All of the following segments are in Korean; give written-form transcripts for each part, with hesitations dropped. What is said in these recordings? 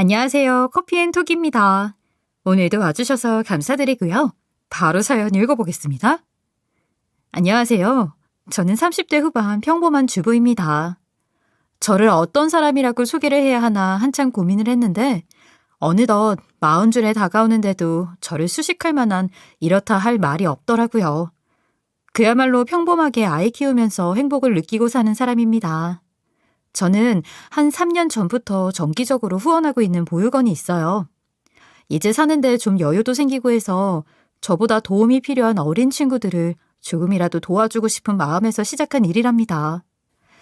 안녕하세요. 커피앤톡입니다. 오늘도 와주셔서 감사드리고요. 바로 사연 읽어보겠습니다. 안녕하세요. 저는 30대 후반 평범한 주부입니다. 저를 어떤 사람이라고 소개를 해야 하나 한참 고민을 했는데 어느덧 40줄에 다가오는데도 저를 수식할 만한 이렇다 할 말이 없더라고요. 그야말로 평범하게 아이 키우면서 행복을 느끼고 사는 사람입니다. 저는 한 3년 전부터 정기적으로 후원하고 있는 보육원이 있어요. 이제 사는데 좀 여유도 생기고 해서 저보다 도움이 필요한 어린 친구들을 조금이라도 도와주고 싶은 마음에서 시작한 일이랍니다.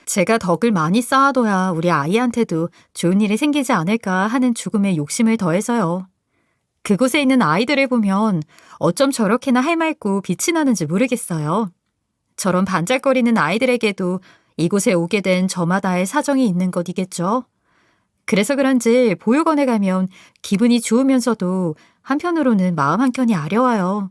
제가 덕을 많이 쌓아둬야 우리 아이한테도 좋은 일이 생기지 않을까 하는 조금의 욕심을 더해서요. 그곳에 있는 아이들을 보면 어쩜 저렇게나 해맑고 빛이 나는지 모르겠어요. 저런 반짝거리는 아이들에게도 이곳에 오게 된 저마다의 사정이 있는 것이겠죠. 그래서 그런지 보육원에 가면 기분이 좋으면서도 한편으로는 마음 한켠이 아려와요.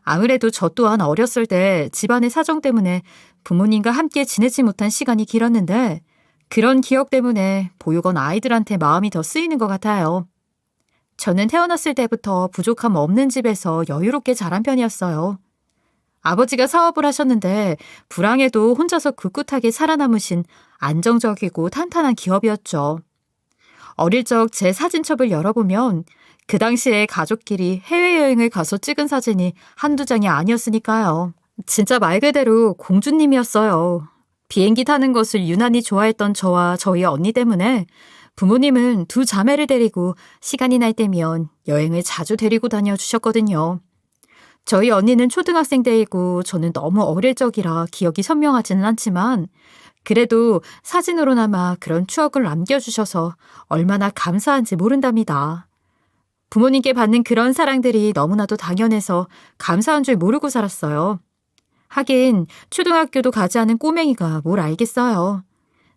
아무래도 저 또한 어렸을 때 집안의 사정 때문에 부모님과 함께 지내지 못한 시간이 길었는데 그런 기억 때문에 보육원 아이들한테 마음이 더 쓰이는 것 같아요. 저는 태어났을 때부터 부족함 없는 집에서 여유롭게 자란 편이었어요. 아버지가 사업을 하셨는데 불황에도 혼자서 굳굳하게 살아남으신 안정적이고 탄탄한 기업이었죠. 어릴 적 제 사진첩을 열어보면 그 당시에 가족끼리 해외여행을 가서 찍은 사진이 한두 장이 아니었으니까요. 진짜 말 그대로 공주님이었어요. 비행기 타는 것을 유난히 좋아했던 저와 저희 언니 때문에 부모님은 두 자매를 데리고 시간이 날 때면 여행을 자주 데리고 다녀주셨거든요. 저희 언니는 초등학생 때이고 저는 너무 어릴 적이라 기억이 선명하지는 않지만 그래도 사진으로나마 그런 추억을 남겨주셔서 얼마나 감사한지 모른답니다. 부모님께 받는 그런 사랑들이 너무나도 당연해서 감사한 줄 모르고 살았어요. 하긴 초등학교도 가지 않은 꼬맹이가 뭘 알겠어요.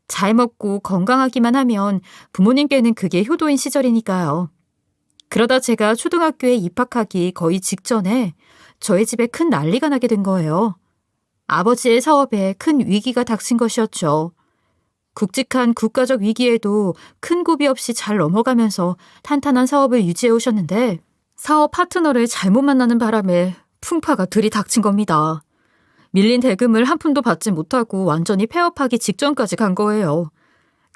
잘 먹고 건강하기만 하면 부모님께는 그게 효도인 시절이니까요. 그러다 제가 초등학교에 입학하기 거의 직전에 저희 집에 큰 난리가 나게 된 거예요. 아버지의 사업에 큰 위기가 닥친 것이었죠. 굵직한 국가적 위기에도 큰 고비 없이 잘 넘어가면서 탄탄한 사업을 유지해 오셨는데 사업 파트너를 잘못 만나는 바람에 풍파가 들이닥친 겁니다. 밀린 대금을 한 푼도 받지 못하고 완전히 폐업하기 직전까지 간 거예요.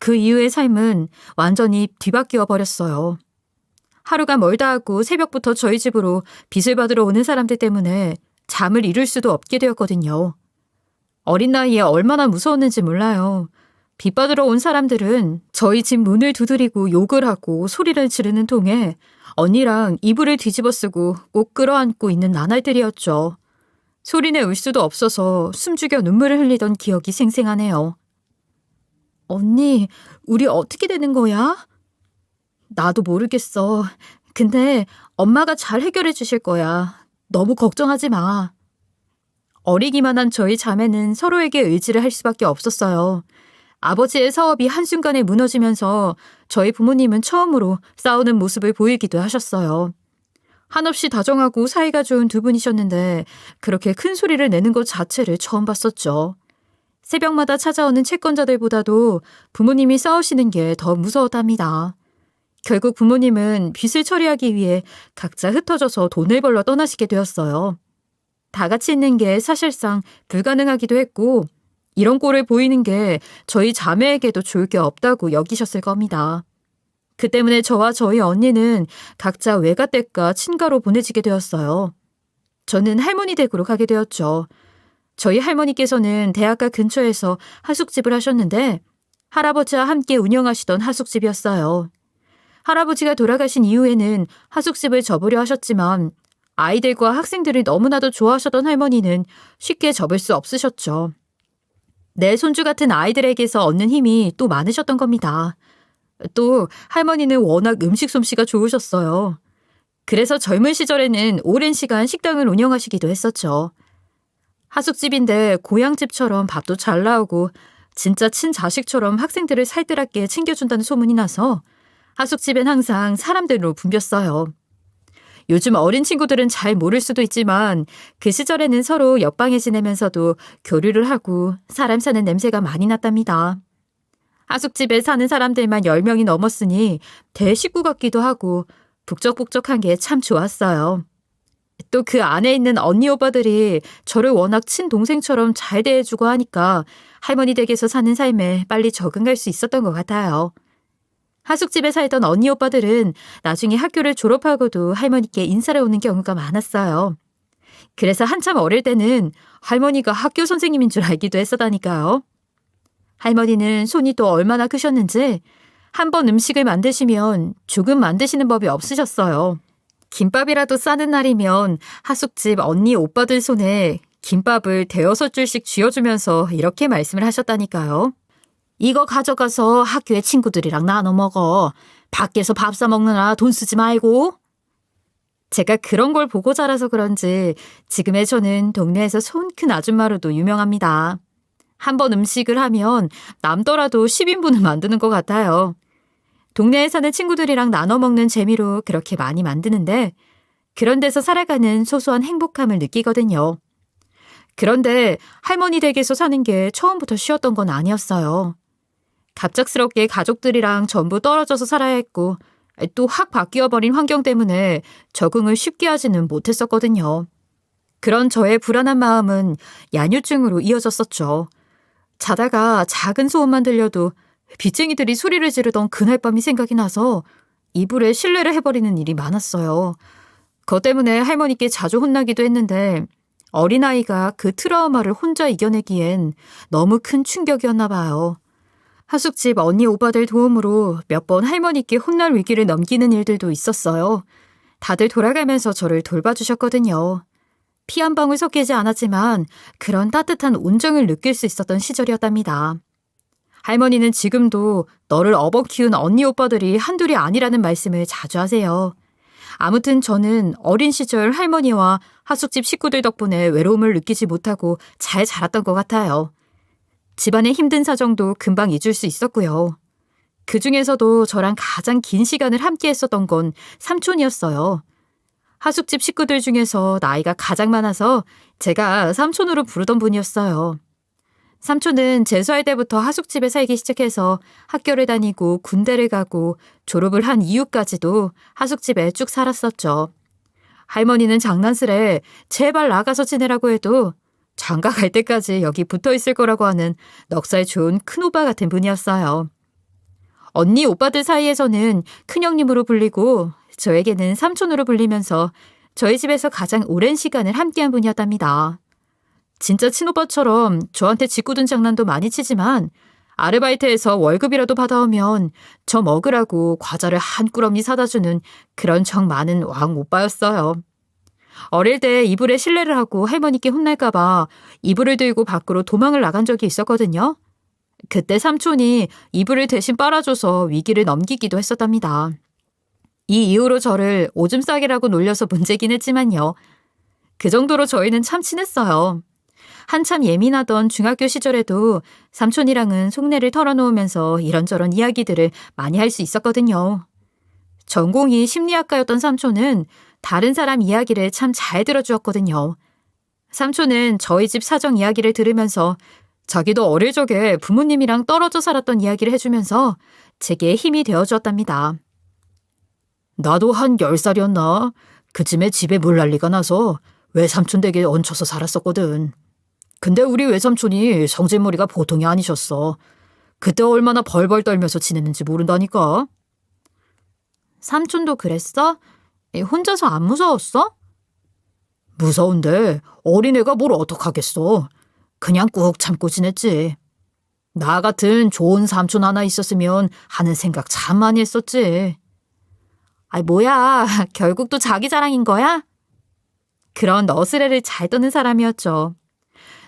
그 이후의 삶은 완전히 뒤바뀌어 버렸어요. 하루가 멀다 하고 새벽부터 저희 집으로 빚을 받으러 오는 사람들 때문에 잠을 이룰 수도 없게 되었거든요. 어린 나이에 얼마나 무서웠는지 몰라요. 빚 받으러 온 사람들은 저희 집 문을 두드리고 욕을 하고 소리를 지르는 통에 언니랑 이불을 뒤집어 쓰고 꼭 끌어안고 있는 나날들이었죠. 소리내울 수도 없어서 숨죽여 눈물을 흘리던 기억이 생생하네요. 언니, 우리 어떻게 되는 거야? 나도 모르겠어. 근데 엄마가 잘 해결해 주실 거야. 너무 걱정하지 마. 어리기만 한 저희 자매는 서로에게 의지를 할 수밖에 없었어요. 아버지의 사업이 한순간에 무너지면서 저희 부모님은 처음으로 싸우는 모습을 보이기도 하셨어요. 한없이 다정하고 사이가 좋은 두 분이셨는데 그렇게 큰 소리를 내는 것 자체를 처음 봤었죠. 새벽마다 찾아오는 채권자들보다도 부모님이 싸우시는 게 더 무서웠답니다. 결국 부모님은 빚을 처리하기 위해 각자 흩어져서 돈을 벌러 떠나시게 되었어요. 다 같이 있는 게 사실상 불가능하기도 했고 이런 꼴을 보이는 게 저희 자매에게도 좋을 게 없다고 여기셨을 겁니다. 그 때문에 저와 저희 언니는 각자 외가댁과 친가로 보내지게 되었어요. 저는 할머니 댁으로 가게 되었죠. 저희 할머니께서는 대학가 근처에서 하숙집을 하셨는데 할아버지와 함께 운영하시던 하숙집이었어요. 할아버지가 돌아가신 이후에는 하숙집을 접으려 하셨지만 아이들과 학생들을 너무나도 좋아하셨던 할머니는 쉽게 접을 수 없으셨죠. 내 손주 같은 아이들에게서 얻는 힘이 또 많으셨던 겁니다. 또 할머니는 워낙 음식 솜씨가 좋으셨어요. 그래서 젊은 시절에는 오랜 시간 식당을 운영하시기도 했었죠. 하숙집인데 고향집처럼 밥도 잘 나오고 진짜 친자식처럼 학생들을 살뜰하게 챙겨준다는 소문이 나서 하숙집엔 항상 사람들로 붐볐어요. 요즘 어린 친구들은 잘 모를 수도 있지만 그 시절에는 서로 옆방에 지내면서도 교류를 하고 사람 사는 냄새가 많이 났답니다. 하숙집에 사는 사람들만 10명이 넘었으니 대식구 같기도 하고 북적북적한 게 참 좋았어요. 또 그 안에 있는 언니 오빠들이 저를 워낙 친동생처럼 잘 대해주고 하니까 할머니 댁에서 사는 삶에 빨리 적응할 수 있었던 것 같아요. 하숙집에 살던 언니 오빠들은 나중에 학교를 졸업하고도 할머니께 인사를 오는 경우가 많았어요. 그래서 한참 어릴 때는 할머니가 학교 선생님인 줄 알기도 했었다니까요. 할머니는 손이 또 얼마나 크셨는지 한 번 음식을 만드시면 조금 만드시는 법이 없으셨어요. 김밥이라도 싸는 날이면 하숙집 언니 오빠들 손에 김밥을 대여섯 줄씩 쥐어주면서 이렇게 말씀을 하셨다니까요. 이거 가져가서 학교에 친구들이랑 나눠 먹어. 밖에서 밥 사 먹느라 돈 쓰지 말고. 제가 그런 걸 보고 자라서 그런지 지금의 저는 동네에서 손 큰 아줌마로도 유명합니다. 한 번 음식을 하면 남더라도 10인분은 만드는 것 같아요. 동네에 사는 친구들이랑 나눠 먹는 재미로 그렇게 많이 만드는데 그런 데서 살아가는 소소한 행복함을 느끼거든요. 그런데 할머니 댁에서 사는 게 처음부터 쉬웠던 건 아니었어요. 갑작스럽게 가족들이랑 전부 떨어져서 살아야 했고 또 확 바뀌어버린 환경 때문에 적응을 쉽게 하지는 못했었거든요. 그런 저의 불안한 마음은 야뇨증으로 이어졌었죠. 자다가 작은 소음만 들려도 빚쟁이들이 소리를 지르던 그날 밤이 생각이 나서 이불에 실내를 해버리는 일이 많았어요. 그것 때문에 할머니께 자주 혼나기도 했는데 어린아이가 그 트라우마를 혼자 이겨내기엔 너무 큰 충격이었나 봐요. 하숙집 언니 오빠들 도움으로 몇 번 할머니께 혼날 위기를 넘기는 일들도 있었어요. 다들 돌아가면서 저를 돌봐주셨거든요. 피 한 방울 섞이지 않았지만 그런 따뜻한 온정을 느낄 수 있었던 시절이었답니다. 할머니는 지금도 너를 업어 키운 언니 오빠들이 한둘이 아니라는 말씀을 자주 하세요. 아무튼 저는 어린 시절 할머니와 하숙집 식구들 덕분에 외로움을 느끼지 못하고 잘 자랐던 것 같아요. 집안의 힘든 사정도 금방 잊을 수 있었고요. 그 중에서도 저랑 가장 긴 시간을 함께 했었던 건 삼촌이었어요. 하숙집 식구들 중에서 나이가 가장 많아서 제가 삼촌으로 부르던 분이었어요. 삼촌은 재수할 때부터 하숙집에 살기 시작해서 학교를 다니고 군대를 가고 졸업을 한 이후까지도 하숙집에 쭉 살았었죠. 할머니는 장난스레 제발 나가서 지내라고 해도 장가 갈 때까지 여기 붙어 있을 거라고 하는 넉살 좋은 큰오빠 같은 분이었어요. 언니 오빠들 사이에서는 큰형님으로 불리고 저에게는 삼촌으로 불리면서 저희 집에서 가장 오랜 시간을 함께한 분이었답니다. 진짜 친오빠처럼 저한테 짓궂은 장난도 많이 치지만 아르바이트에서 월급이라도 받아오면 저 먹으라고 과자를 한 꾸러미 사다 주는 그런 정 많은 왕 오빠였어요. 어릴 때 이불에 실내를 하고 할머니께 혼날까봐 이불을 들고 밖으로 도망을 나간 적이 있었거든요. 그때 삼촌이 이불을 대신 빨아줘서 위기를 넘기기도 했었답니다. 이 이후로 저를 오줌 싸개라고 놀려서 문제긴 했지만요. 그 정도로 저희는 참 친했어요. 한참 예민하던 중학교 시절에도 삼촌이랑은 속내를 털어놓으면서 이런저런 이야기들을 많이 할 수 있었거든요. 전공이 심리학과였던 삼촌은 다른 사람 이야기를 참 잘 들어주었거든요. 삼촌은 저희 집 사정 이야기를 들으면서 자기도 어릴 적에 부모님이랑 떨어져 살았던 이야기를 해주면서 제게 힘이 되어주었답니다. 나도 한 10살이었나? 그쯤에 집에 물난리가 나서 외삼촌 댁에 얹혀서 살았었거든. 근데 우리 외삼촌이 성질머리가 보통이 아니셨어. 그때 얼마나 벌벌 떨면서 지냈는지 모른다니까. 삼촌도 그랬어? 혼자서 안 무서웠어? 무서운데 어린애가 뭘 어떡하겠어. 그냥 꾹 참고 지냈지. 나 같은 좋은 삼촌 하나 있었으면 하는 생각 참 많이 했었지. 뭐야, 결국 또 자기 자랑인 거야? 그런 너스레를 잘 떠는 사람이었죠.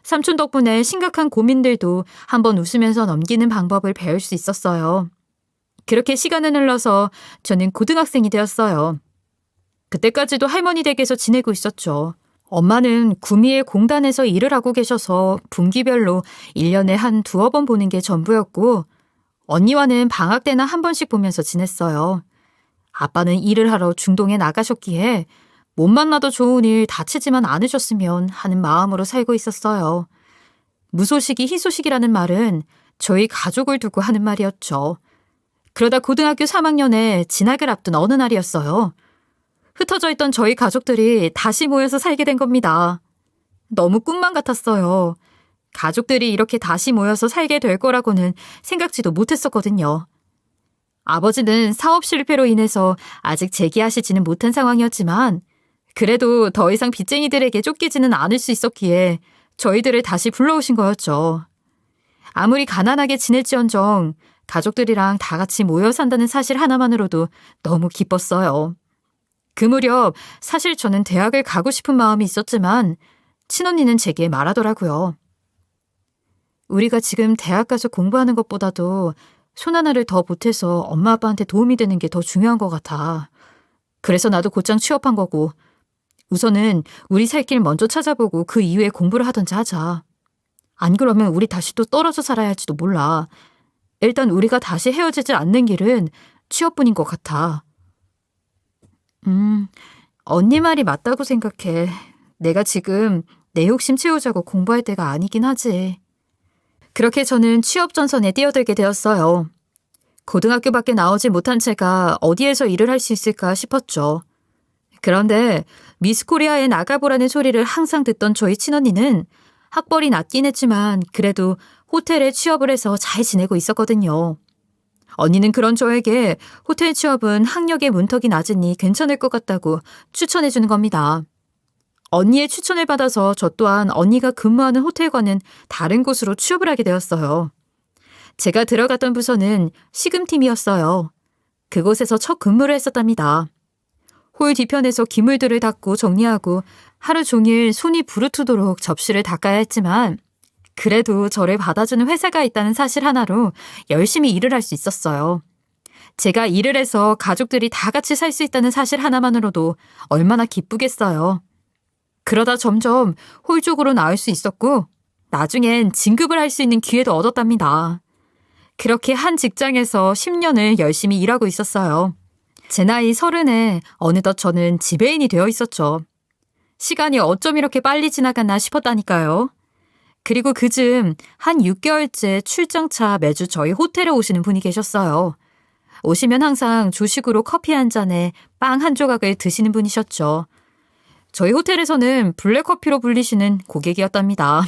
삼촌 덕분에 심각한 고민들도 한번 웃으면서 넘기는 방법을 배울 수 있었어요. 그렇게 시간은 흘러서 저는 고등학생이 되었어요. 그때까지도 할머니 댁에서 지내고 있었죠. 엄마는 구미의 공단에서 일을 하고 계셔서 분기별로 1년에 한 두어 번 보는 게 전부였고 언니와는 방학 때나 한 번씩 보면서 지냈어요. 아빠는 일을 하러 중동에 나가셨기에 못 만나도 좋은 일 다치지만 않으셨으면 하는 마음으로 살고 있었어요. 무소식이 희소식이라는 말은 저희 가족을 두고 하는 말이었죠. 그러다 고등학교 3학년에 진학을 앞둔 어느 날이었어요. 흩어져 있던 저희 가족들이 다시 모여서 살게 된 겁니다. 너무 꿈만 같았어요. 가족들이 이렇게 다시 모여서 살게 될 거라고는 생각지도 못했었거든요. 아버지는 사업 실패로 인해서 아직 재기하시지는 못한 상황이었지만 그래도 더 이상 빚쟁이들에게 쫓기지는 않을 수 있었기에 저희들을 다시 불러오신 거였죠. 아무리 가난하게 지낼지언정 가족들이랑 다 같이 모여 산다는 사실 하나만으로도 너무 기뻤어요. 그 무렵 사실 저는 대학을 가고 싶은 마음이 있었지만 친언니는 제게 말하더라고요. 우리가 지금 대학 가서 공부하는 것보다도 손 하나를 더 보태서 엄마 아빠한테 도움이 되는 게 더 중요한 것 같아. 그래서 나도 곧장 취업한 거고 우선은 우리 살 길 먼저 찾아보고 그 이후에 공부를 하든지 하자. 안 그러면 우리 다시 또 떨어져 살아야 할지도 몰라. 일단 우리가 다시 헤어지지 않는 길은 취업뿐인 것 같아. 언니 말이 맞다고 생각해. 내가 지금 내 욕심 채우자고 공부할 때가 아니긴 하지. 그렇게 저는 취업 전선에 뛰어들게 되었어요. 고등학교밖에 나오지 못한 제가 어디에서 일을 할 수 있을까 싶었죠. 그런데 미스코리아에 나가보라는 소리를 항상 듣던 저희 친언니는 학벌이 낮긴 했지만 그래도 호텔에 취업을 해서 잘 지내고 있었거든요. 언니는 그런 저에게 호텔 취업은 학력의 문턱이 낮으니 괜찮을 것 같다고 추천해 주는 겁니다. 언니의 추천을 받아서 저 또한 언니가 근무하는 호텔과는 다른 곳으로 취업을 하게 되었어요. 제가 들어갔던 부서는 식음팀이었어요. 그곳에서 첫 근무를 했었답니다. 홀 뒤편에서 기물들을 닦고 정리하고 하루 종일 손이 부르트도록 접시를 닦아야 했지만 그래도 저를 받아주는 회사가 있다는 사실 하나로 열심히 일을 할 수 있었어요. 제가 일을 해서 가족들이 다 같이 살 수 있다는 사실 하나만으로도 얼마나 기쁘겠어요. 그러다 점점 홀 쪽으로 나올 수 있었고 나중엔 진급을 할 수 있는 기회도 얻었답니다. 그렇게 한 직장에서 10년을 열심히 일하고 있었어요. 제 나이 30에 어느덧 저는 지배인이 되어 있었죠. 시간이 어쩜 이렇게 빨리 지나갔나 싶었다니까요. 그리고 그즈음 한 6개월째 출장차 매주 저희 호텔에 오시는 분이 계셨어요. 오시면 항상 조식으로 커피 한 잔에 빵 한 조각을 드시는 분이셨죠. 저희 호텔에서는 블랙커피로 불리시는 고객이었답니다.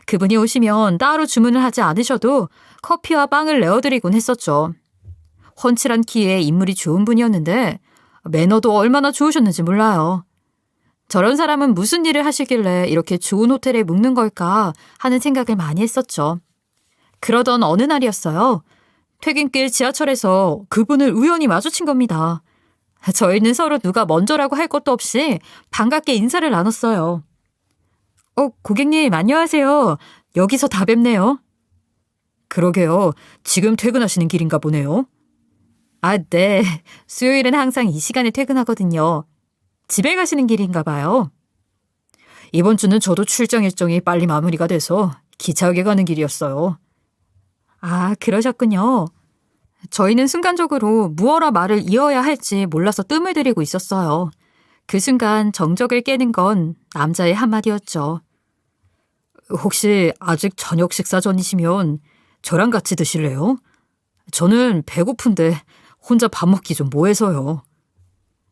그분이 오시면 따로 주문을 하지 않으셔도 커피와 빵을 내어드리곤 했었죠. 훤칠한 키에 인물이 좋은 분이었는데 매너도 얼마나 좋으셨는지 몰라요. 저런 사람은 무슨 일을 하시길래 이렇게 좋은 호텔에 묵는 걸까 하는 생각을 많이 했었죠. 그러던 어느 날이었어요. 퇴근길 지하철에서 그분을 우연히 마주친 겁니다. 저희는 서로 누가 먼저라고 할 것도 없이 반갑게 인사를 나눴어요. 고객님 안녕하세요. 여기서 다 뵙네요. 그러게요. 지금 퇴근하시는 길인가 보네요. 네. 수요일은 항상 이 시간에 퇴근하거든요. 집에 가시는 길인가 봐요. 이번 주는 저도 출장 일정이 빨리 마무리가 돼서 기차역에 가는 길이었어요. 그러셨군요. 저희는 순간적으로 무어라 말을 이어야 할지 몰라서 뜸을 들이고 있었어요. 그 순간 정적을 깨는 건 남자의 한마디였죠. 혹시 아직 저녁 식사 전이시면 저랑 같이 드실래요? 저는 배고픈데 혼자 밥 먹기 좀 뭐해서요.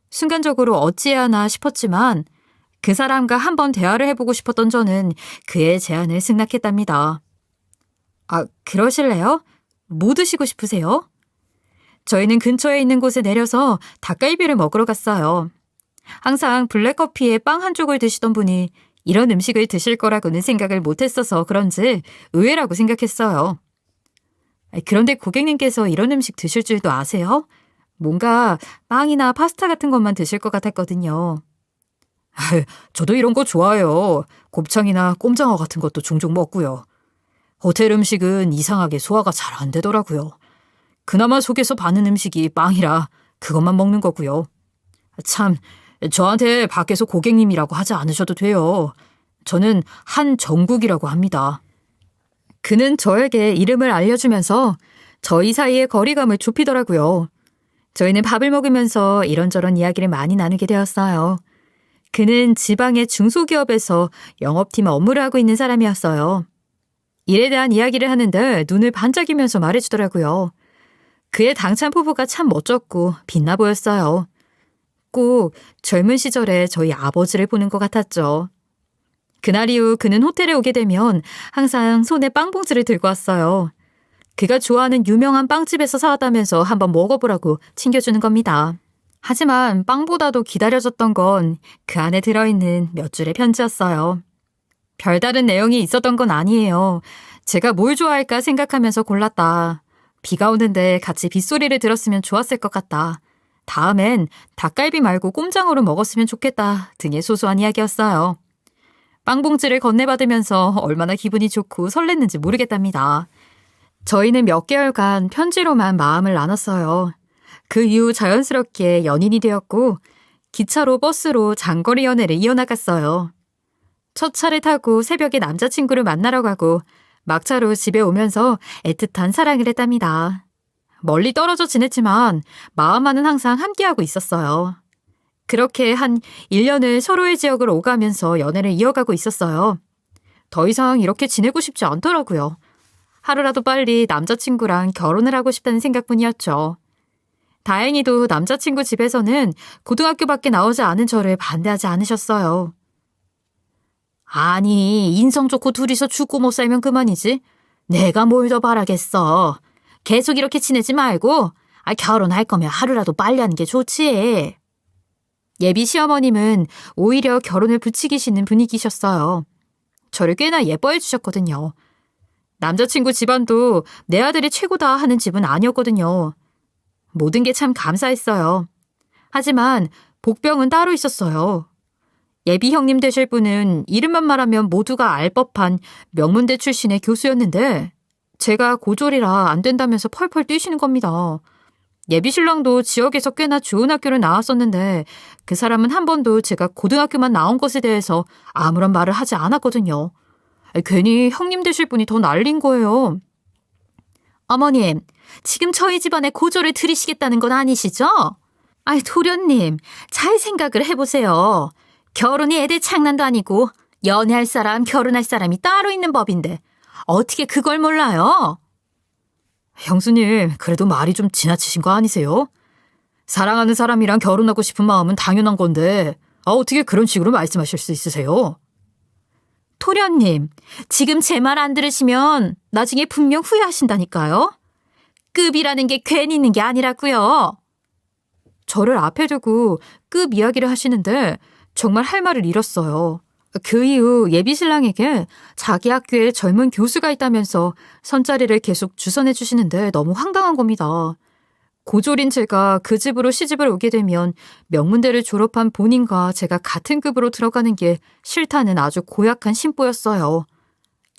순간적으로 어찌해야 하나 싶었지만 그 사람과 한번 대화를 해보고 싶었던 저는 그의 제안을 승낙했답니다. 그러실래요? 뭐 드시고 싶으세요? 저희는 근처에 있는 곳에 내려서 닭갈비를 먹으러 갔어요. 항상 블랙커피에 빵 한 쪽을 드시던 분이 이런 음식을 드실 거라고는 생각을 못했어서 그런지 의외라고 생각했어요. 그런데 고객님께서 이런 음식 드실 줄도 아세요? 뭔가 빵이나 파스타 같은 것만 드실 것 같았거든요. 저도 이런 거 좋아해요. 곱창이나 꼼장어 같은 것도 종종 먹고요. 호텔 음식은 이상하게 소화가 잘 안 되더라고요. 그나마 속에서 받는 음식이 빵이라 그것만 먹는 거고요. 참, 저한테 밖에서 고객님이라고 하지 않으셔도 돼요. 저는 한정국이라고 합니다. 그는 저에게 이름을 알려주면서 저희 사이의 거리감을 좁히더라고요. 저희는 밥을 먹으면서 이런저런 이야기를 많이 나누게 되었어요. 그는 지방의 중소기업에서 영업팀 업무를 하고 있는 사람이었어요. 일에 대한 이야기를 하는데 눈을 반짝이면서 말해주더라고요. 그의 당찬 포부가 참 멋졌고 빛나 보였어요. 꼭 젊은 시절에 저희 아버지를 보는 것 같았죠. 그날 이후 그는 호텔에 오게 되면 항상 손에 빵봉지를 들고 왔어요. 그가 좋아하는 유명한 빵집에서 사왔다면서 한번 먹어보라고 챙겨주는 겁니다. 하지만 빵보다도 기다려졌던 건 그 안에 들어있는 몇 줄의 편지였어요. 별다른 내용이 있었던 건 아니에요. 제가 뭘 좋아할까 생각하면서 골랐다. 비가 오는데 같이 빗소리를 들었으면 좋았을 것 같다. 다음엔 닭갈비 말고 꼼장어로 먹었으면 좋겠다 등의 소소한 이야기였어요. 빵봉지를 건네받으면서 얼마나 기분이 좋고 설렜는지 모르겠답니다. 저희는 몇 개월간 편지로만 마음을 나눴어요. 그 이후 자연스럽게 연인이 되었고 기차로 버스로 장거리 연애를 이어나갔어요. 첫 차를 타고 새벽에 남자친구를 만나러 가고 막차로 집에 오면서 애틋한 사랑을 했답니다. 멀리 떨어져 지냈지만 마음만은 항상 함께하고 있었어요. 그렇게 한 1년을 서로의 지역으로 오가면서 연애를 이어가고 있었어요. 더 이상 이렇게 지내고 싶지 않더라고요. 하루라도 빨리 남자친구랑 결혼을 하고 싶다는 생각뿐이었죠. 다행히도 남자친구 집에서는 고등학교밖에 나오지 않은 저를 반대하지 않으셨어요. 아니, 인성 좋고 둘이서 죽고 못 살면 그만이지. 내가 뭘 더 바라겠어. 계속 이렇게 지내지 말고 결혼할 거면 하루라도 빨리 하는 게 좋지. 예비 시어머님은 오히려 결혼을 부추기시는 분위기셨어요. 저를 꽤나 예뻐해 주셨거든요. 남자친구 집안도 내 아들이 최고다 하는 집은 아니었거든요. 모든 게 참 감사했어요. 하지만 복병은 따로 있었어요. 예비 형님 되실 분은 이름만 말하면 모두가 알 법한 명문대 출신의 교수였는데 제가 고졸이라 안 된다면서 펄펄 뛰시는 겁니다. 예비 신랑도 지역에서 꽤나 좋은 학교를 나왔었는데 그 사람은 한 번도 제가 고등학교만 나온 것에 대해서 아무런 말을 하지 않았거든요. 괜히 형님 되실 분이 더 난린 거예요. 어머님, 지금 저희 집안에 고조를 들이시겠다는 건 아니시죠? 도련님, 잘 생각을 해보세요. 결혼이 애들 장난도 아니고 연애할 사람, 결혼할 사람이 따로 있는 법인데 어떻게 그걸 몰라요? 형수님, 그래도 말이 좀 지나치신 거 아니세요? 사랑하는 사람이랑 결혼하고 싶은 마음은 당연한 건데 어떻게 그런 식으로 말씀하실 수 있으세요? 토련님, 지금 제 말 안 들으시면 나중에 분명 후회하신다니까요. 급이라는 게 괜히 있는 게 아니라고요. 저를 앞에 두고 급 이야기를 하시는데 정말 할 말을 잃었어요. 그 이후 예비 신랑에게 자기 학교에 젊은 교수가 있다면서 선자리를 계속 주선해 주시는데 너무 황당한 겁니다. 고졸인 제가 그 집으로 시집을 오게 되면 명문대를 졸업한 본인과 제가 같은 급으로 들어가는 게 싫다는 아주 고약한 심보였어요.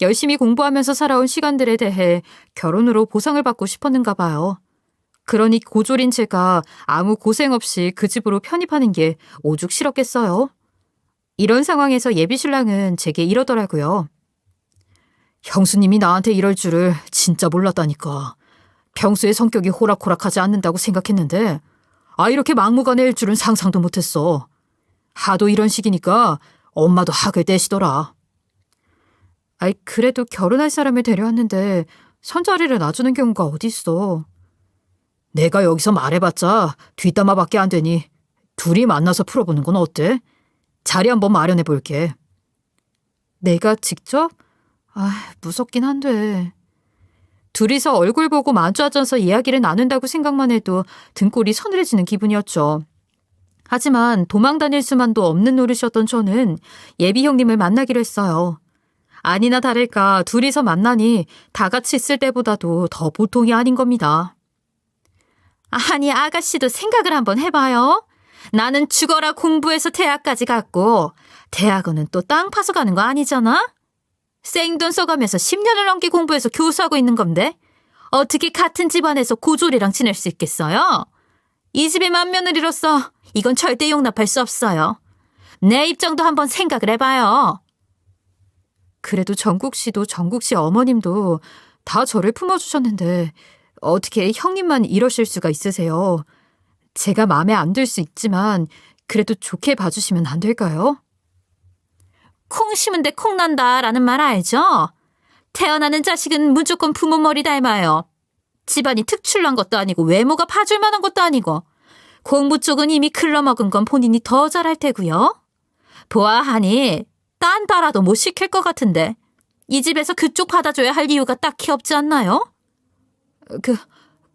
열심히 공부하면서 살아온 시간들에 대해 결혼으로 보상을 받고 싶었는가 봐요. 그러니 고졸인 제가 아무 고생 없이 그 집으로 편입하는 게 오죽 싫었겠어요. 이런 상황에서 예비 신랑은 제게 이러더라고요. 형수님이 나한테 이럴 줄을 진짜 몰랐다니까. 평소에 성격이 호락호락하지 않는다고 생각했는데 이렇게 막무가내일 줄은 상상도 못했어. 하도 이런 식이니까 엄마도 학을 떼시더라. 그래도 결혼할 사람을 데려왔는데 선자리를 놔주는 경우가 어딨어. 내가 여기서 말해봤자 뒷담화밖에 안 되니 둘이 만나서 풀어보는 건 어때? 자리 한번 마련해 볼게. 내가 직접? 무섭긴 한데. 둘이서 얼굴 보고 마주 앉아서 이야기를 나눈다고 생각만 해도 등골이 서늘해지는 기분이었죠. 하지만 도망 다닐 수만도 없는 노릇이었던 저는 예비 형님을 만나기로 했어요. 아니나 다를까 둘이서 만나니 다 같이 있을 때보다도 더 보통이 아닌 겁니다. 아니, 아가씨도 생각을 한번 해봐요. 나는 죽어라 공부해서 대학까지 갔고 대학원은 또 땅 파서 가는 거 아니잖아? 생돈 써가면서 10년을 넘게 공부해서 교수하고 있는 건데 어떻게 같은 집안에서 고졸이랑 지낼 수 있겠어요? 이 집의 맏며느리로서 이건 절대 용납할 수 없어요. 내 입장도 한번 생각을 해봐요. 그래도 정국 씨도 정국 씨 어머님도 다 저를 품어주셨는데 어떻게 형님만 이러실 수가 있으세요? 제가 마음에 안 들 수 있지만 그래도 좋게 봐주시면 안 될까요? 콩 심은 데 콩 난다라는 말 알죠? 태어나는 자식은 무조건 부모 머리 닮아요. 집안이 특출난 것도 아니고 외모가 봐줄 만한 것도 아니고 공부 쪽은 이미 글러먹은 건 본인이 더 잘할 테고요. 보아하니 딴 따라도 못 시킬 것 같은데 이 집에서 그쪽 받아줘야 할 이유가 딱히 없지 않나요?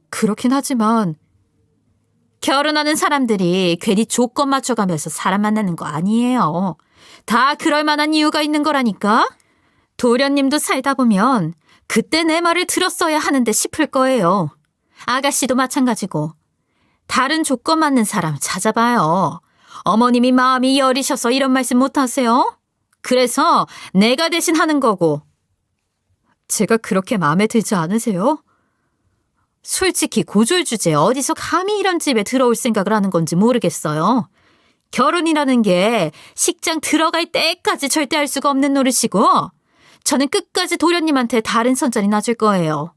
그렇긴 하지만 결혼하는 사람들이 괜히 조건 맞춰가면서 사람 만나는 거 아니에요. 다 그럴 만한 이유가 있는 거라니까. 도련님도 살다 보면 그때 내 말을 들었어야 하는데 싶을 거예요. 아가씨도 마찬가지고. 다른 조건 맞는 사람 찾아봐요. 어머님이 마음이 여리셔서 이런 말씀 못하세요? 그래서 내가 대신 하는 거고. 제가 그렇게 마음에 들지 않으세요? 솔직히 고졸 주제에 어디서 감히 이런 집에 들어올 생각을 하는 건지 모르겠어요. 결혼이라는 게 식장 들어갈 때까지 절대 할 수가 없는 노릇이고 저는 끝까지 도련님한테 다른 선전이 나줄 거예요.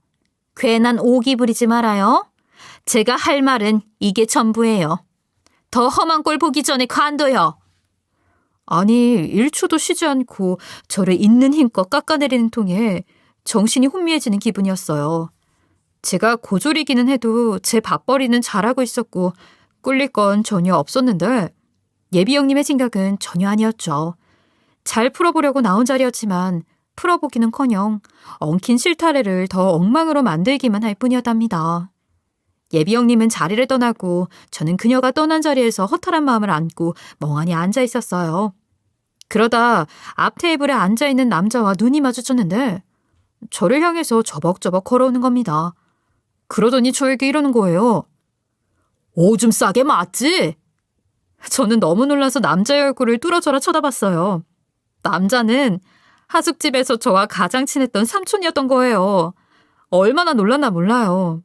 괜한 오기 부리지 말아요. 제가 할 말은 이게 전부예요. 더 험한 꼴 보기 전에 관둬요. 아니 1초도 쉬지 않고 저를 있는 힘껏 깎아내리는 통에 정신이 혼미해지는 기분이었어요. 제가 고졸이기는 해도 제 밥벌이는 잘하고 있었고 꿀릴 건 전혀 없었는데 예비 형님의 생각은 전혀 아니었죠. 잘 풀어보려고 나온 자리였지만 풀어보기는커녕 엉킨 실타래를 더 엉망으로 만들기만 할 뿐이었답니다. 예비 형님은 자리를 떠나고 저는 그녀가 떠난 자리에서 허탈한 마음을 안고 멍하니 앉아 있었어요. 그러다 앞 테이블에 앉아있는 남자와 눈이 마주쳤는데 저를 향해서 저벅저벅 걸어오는 겁니다. 그러더니 저에게 이러는 거예요. 오줌 싸게 맞지? 저는 너무 놀라서 남자의 얼굴을 뚫어져라 쳐다봤어요. 남자는 하숙집에서 저와 가장 친했던 삼촌이었던 거예요. 얼마나 놀랐나 몰라요.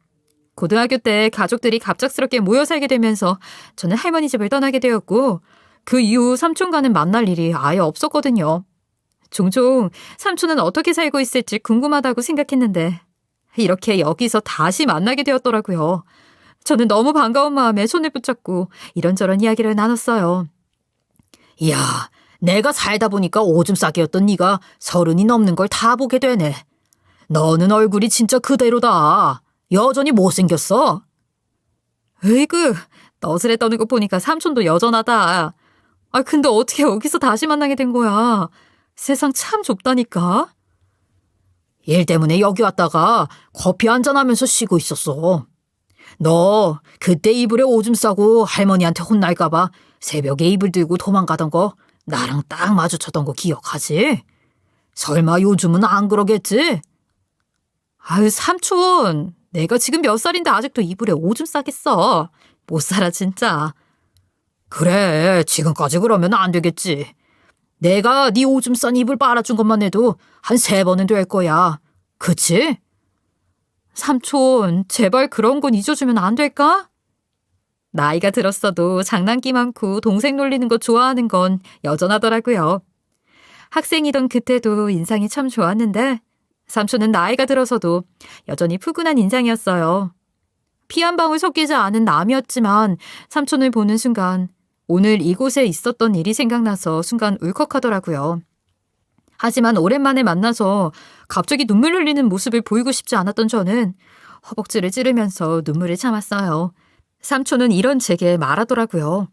고등학교 때 가족들이 갑작스럽게 모여 살게 되면서 저는 할머니 집을 떠나게 되었고 그 이후 삼촌과는 만날 일이 아예 없었거든요. 종종 삼촌은 어떻게 살고 있을지 궁금하다고 생각했는데 이렇게 여기서 다시 만나게 되었더라고요. 저는 너무 반가운 마음에 손을 붙잡고 이런저런 이야기를 나눴어요. 이야, 내가 살다 보니까 오줌 싸개였던 네가 30이 넘는 걸 다 보게 되네. 너는 얼굴이 진짜 그대로다. 여전히 못생겼어. 으이구, 너스레 떠는 거 보니까 삼촌도 여전하다. 근데 어떻게 여기서 다시 만나게 된 거야? 세상 참 좁다니까. 일 때문에 여기 왔다가 커피 한잔하면서 쉬고 있었어. 너 그때 이불에 오줌 싸고 할머니한테 혼날까봐 새벽에 이불 들고 도망가던 거 나랑 딱 마주쳤던 거 기억하지? 설마 요즘은 안 그러겠지? 아유 삼촌, 내가 지금 몇 살인데 아직도 이불에 오줌 싸겠어. 못 살아 진짜. 그래, 지금까지 그러면 안 되겠지. 내가 네 오줌 싼 이불 빨아준 것만 해도 한 3번은 될 거야. 그치? 삼촌, 제발 그런 건 잊어주면 안 될까? 나이가 들었어도 장난기 많고 동생 놀리는 거 좋아하는 건 여전하더라고요. 학생이던 그때도 인상이 참 좋았는데 삼촌은 나이가 들어서도 여전히 푸근한 인상이었어요. 피 한 방울 섞이지 않은 남이었지만 삼촌을 보는 순간 오늘 이곳에 있었던 일이 생각나서 순간 울컥하더라고요. 하지만 오랜만에 만나서 갑자기 눈물 흘리는 모습을 보이고 싶지 않았던 저는 허벅지를 찌르면서 눈물을 참았어요. 삼촌은 이런 제게 말하더라고요.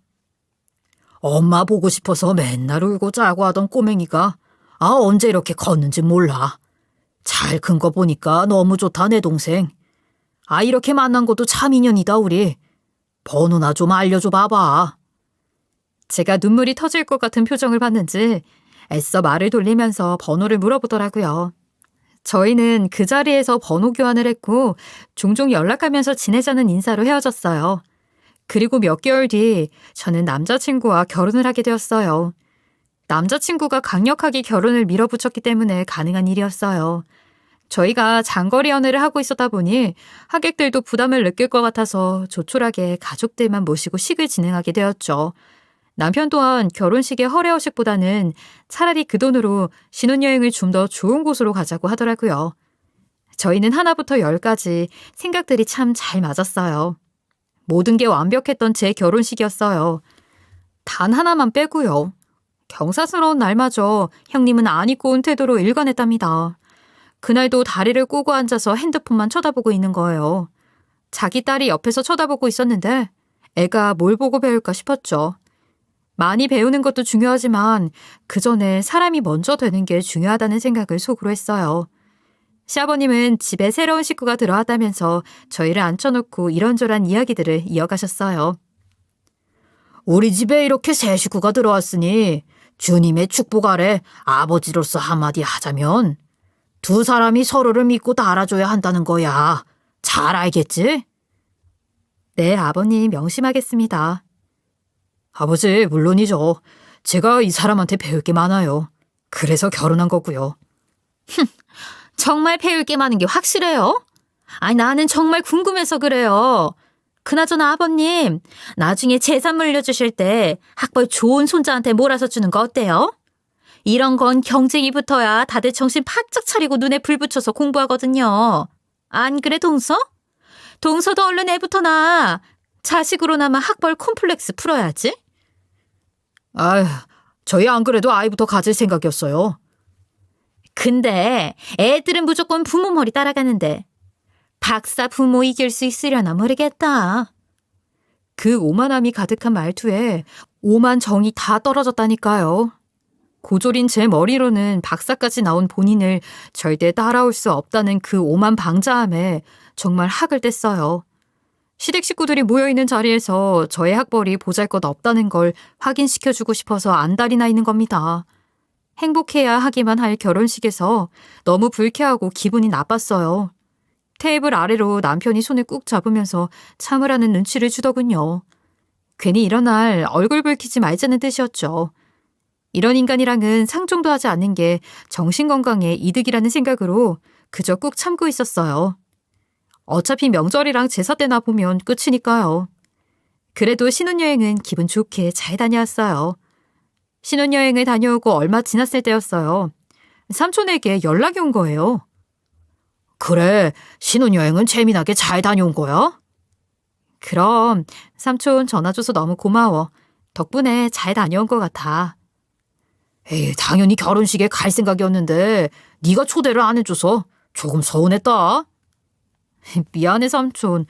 엄마 보고 싶어서 맨날 울고 짜고 하던 꼬맹이가 언제 이렇게 컸는지 몰라. 잘 큰 거 보니까 너무 좋다 내 동생. 이렇게 만난 것도 참 인연이다 우리. 번호나 좀 알려줘 봐봐. 제가 눈물이 터질 것 같은 표정을 봤는지 애써 말을 돌리면서 번호를 물어보더라고요. 저희는 그 자리에서 번호 교환을 했고 종종 연락하면서 지내자는 인사로 헤어졌어요. 그리고 몇 개월 뒤 저는 남자친구와 결혼을 하게 되었어요. 남자친구가 강력하게 결혼을 밀어붙였기 때문에 가능한 일이었어요. 저희가 장거리 연애를 하고 있었다 보니 하객들도 부담을 느낄 것 같아서 조촐하게 가족들만 모시고 식을 진행하게 되었죠. 남편 또한 결혼식의 허례허식보다는 차라리 그 돈으로 신혼여행을 좀 더 좋은 곳으로 가자고 하더라고요. 저희는 하나부터 10까지 생각들이 참 잘 맞았어요. 모든 게 완벽했던 제 결혼식이었어요. 단 하나만 빼고요. 경사스러운 날마저 형님은 안 입고 온 태도로 일관했답니다. 그날도 다리를 꼬고 앉아서 핸드폰만 쳐다보고 있는 거예요. 자기 딸이 옆에서 쳐다보고 있었는데 애가 뭘 보고 배울까 싶었죠. 많이 배우는 것도 중요하지만 그 전에 사람이 먼저 되는 게 중요하다는 생각을 속으로 했어요. 시아버님은 집에 새로운 식구가 들어왔다면서 저희를 앉혀놓고 이런저런 이야기들을 이어가셨어요. 우리 집에 이렇게 새 식구가 들어왔으니 주님의 축복 아래 아버지로서 한마디 하자면 두 사람이 서로를 믿고 따라줘야 한다는 거야. 잘 알겠지? 네, 아버님 명심하겠습니다. 아버지, 물론이죠. 제가 이 사람한테 배울 게 많아요. 그래서 결혼한 거고요. 정말 배울 게 많은 게 확실해요? 아니, 나는 정말 궁금해서 그래요. 그나저나 아버님, 나중에 재산 물려주실 때 학벌 좋은 손자한테 몰아서 주는 거 어때요? 이런 건 경쟁이 붙어야 다들 정신 바짝 차리고 눈에 불 붙여서 공부하거든요. 안 그래, 동서? 동서도 얼른 애부터 낳아. 자식으로나마 학벌 콤플렉스 풀어야지. 아휴, 저희 안 그래도 아이부터 가질 생각이었어요. 근데 애들은 무조건 부모 머리 따라가는데 박사 부모 이길 수 있으려나 모르겠다. 그 오만함이 가득한 말투에 오만 정이 다 떨어졌다니까요. 고졸인 제 머리로는 박사까지 나온 본인을 절대 따라올 수 없다는 그 오만 방자함에 정말 학을 뗐어요. 시댁 식구들이 모여있는 자리에서 저의 학벌이 보잘것없다는 걸 확인시켜주고 싶어서 안달이 나 있는 겁니다. 행복해야 하기만 할 결혼식에서 너무 불쾌하고 기분이 나빴어요. 테이블 아래로 남편이 손을 꾹 잡으면서 참으라는 눈치를 주더군요. 괜히 이런 날 얼굴 붉히지 말자는 뜻이었죠. 이런 인간이랑은 상종도 하지 않는 게 정신건강에 이득이라는 생각으로 그저 꾹 참고 있었어요. 어차피 명절이랑 제사 때나 보면 끝이니까요. 그래도 신혼여행은 기분 좋게 잘 다녀왔어요. 신혼여행을 다녀오고 얼마 지났을 때였어요. 삼촌에게 연락이 온 거예요. 그래, 신혼여행은 재미나게 잘 다녀온 거야? 그럼 삼촌 전화 줘서 너무 고마워. 덕분에 잘 다녀온 것 같아. 에이, 당연히 결혼식에 갈 생각이었는데 네가 초대를 안 해줘서 조금 서운했다. 미안해 삼촌.